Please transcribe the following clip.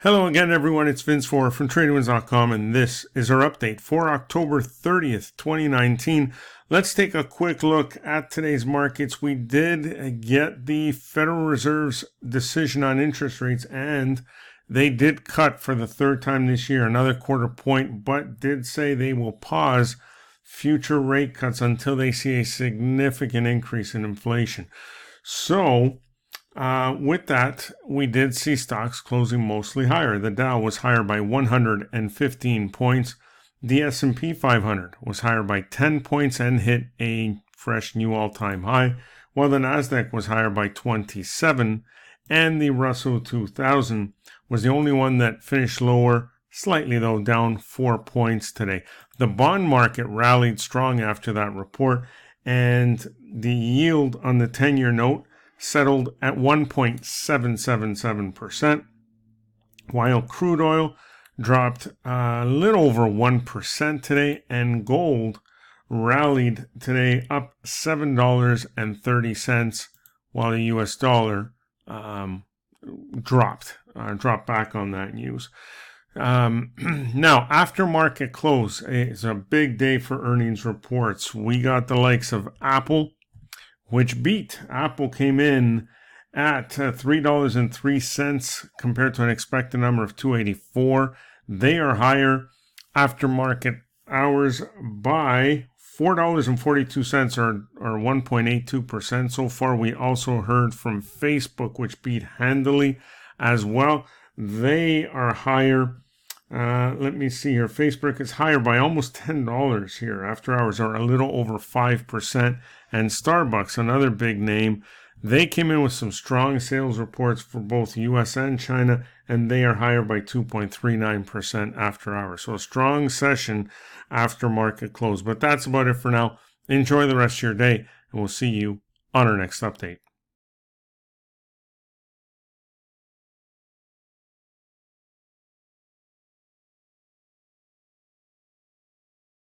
Hello again, everyone. It's Vince from TradeWinds.com, and this is our update for October 30th, 2019. Let's take a quick look at today's markets. We did get the Federal Reserve's decision on interest rates, and they did cut for the third time this year, another quarter point, but did say they will pause future rate cuts until they see a significant increase in inflation. So, with that, we did see stocks closing mostly higher. The Dow was higher by 115 points. The S&P 500 was higher by 10 points and hit a fresh new all-time high, while the NASDAQ was higher by 27, and the Russell 2000 was the only one that finished lower, slightly though, down 4 points today. The bond market rallied strong after that report, and the yield on the 10-year note settled at 1.777%, while crude oil dropped a little over 1% today, and gold rallied today up $7.30, while the US dollar dropped back on that news. Now, after market close, it's a big day for earnings reports. We got the likes of Apple, which beat. Apple came in at $3.03 compared to an expected number of $2.84. They are higher after market hours by $4.42 or 1.82% so far. We also heard from Facebook, which beat handily as well. They are higher. Let me see here. Facebook is higher by almost $10 here. After hours are a little over 5%. And Starbucks, another big name, they came in with some strong sales reports for both US and China, and they are higher by 2.39% after hours. So a strong session after market close. But that's about it for now. Enjoy the rest of your day, and we'll see you on our next update.